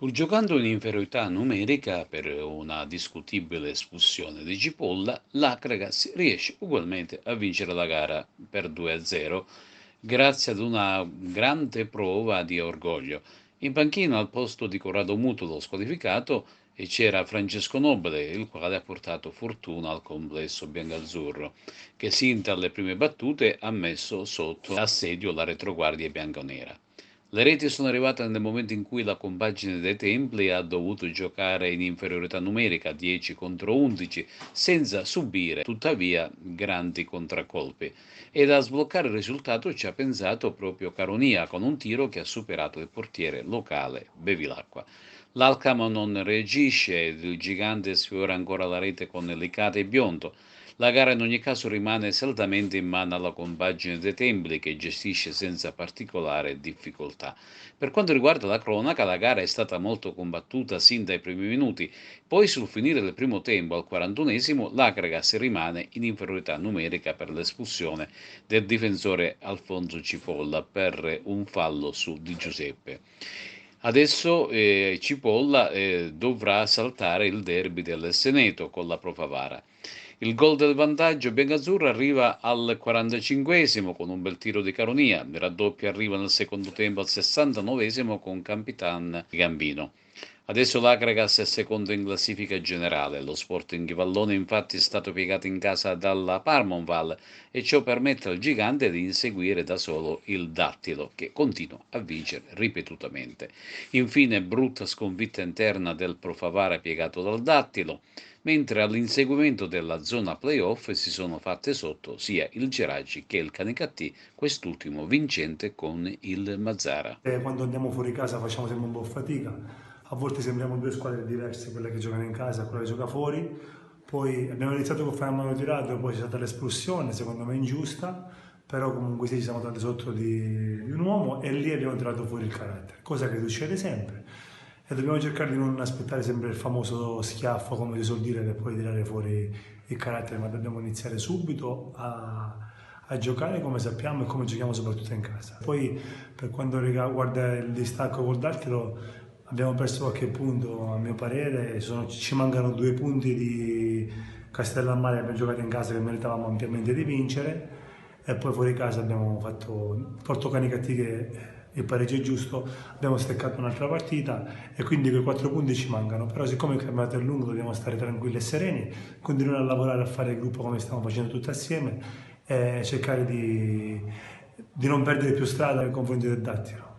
Pur giocando in inferiorità numerica per una discutibile espulsione di Cipolla, l'Akragas riesce ugualmente a vincere la gara per 2-0 grazie ad una grande prova di orgoglio. In panchina al posto di Corrado Mutulo squalificato e c'era Francesco Nobile, il quale ha portato fortuna al complesso biancazzurro, che sin dalle prime battute ha messo sotto assedio la retroguardia bianconera. Le reti sono arrivate nel momento in cui la compagine dei Templi ha dovuto giocare in inferiorità numerica 10 contro 11 senza subire tuttavia grandi contraccolpi ed a sbloccare il risultato ci ha pensato proprio Caronia con un tiro che ha superato il portiere locale Bevilacqua. L'Alcamo non reagisce, il gigante sfiora ancora la rete con Licata e Biondo. La gara in ogni caso rimane saldamente in mano alla compagine dei Templi che gestisce senza particolare difficoltà. Per quanto riguarda la cronaca, la gara è stata molto combattuta sin dai primi minuti, poi sul finire del primo tempo, al 41esimo, l'Akragas rimane in inferiorità numerica per l'espulsione del difensore Alfonso Cipolla per un fallo su Di Giuseppe. Adesso Cipolla dovrà saltare il derby del Seneto con la Profavara. Il gol del vantaggio biancazzurro arriva al 45esimo con un bel tiro di Caronia, il raddoppio arriva nel secondo tempo al 69esimo con Capitan Gambino. Adesso l'Akragas è secondo in classifica generale, lo Sporting Vallone infatti è stato piegato in casa dalla Parmonval e ciò permette al gigante di inseguire da solo il Dattilo che continua a vincere ripetutamente. Infine brutta sconfitta interna del Profavara piegato dal Dattilo, mentre all'inseguimento della zona playoff si sono fatte sotto sia il Geraci che il Canicattì, quest'ultimo vincente con il Mazzara. Quando andiamo fuori casa facciamo sempre un po' fatica, a volte sembriamo due squadre diverse, quella che giocano in casa e quella che gioca fuori. Poi abbiamo iniziato con Fenomeno tirato, poi c'è stata l'espulsione, secondo me ingiusta, però comunque sì, ci siamo andati sotto di un uomo e lì abbiamo tirato fuori il carattere, cosa che succede sempre. E dobbiamo cercare di non aspettare sempre il famoso schiaffo, come si suol dire, per poi tirare fuori il carattere, ma dobbiamo iniziare subito a giocare come sappiamo e come giochiamo soprattutto in casa. Poi per quanto riguarda il distacco col Dartiro abbiamo perso qualche punto a mio parere, ci mancano 2 punti di Castellammare che abbiamo giocato in casa che meritavamo ampiamente di vincere e poi fuori casa abbiamo fatto Porto Canicattì che il pareggio è giusto, abbiamo steccato un'altra partita e quindi quei 4 punti ci mancano, però siccome il campionato è lungo dobbiamo stare tranquilli e sereni, continuare a lavorare, a fare il gruppo come stiamo facendo tutti assieme e cercare di non perdere più strada nei confronti del Dattilo.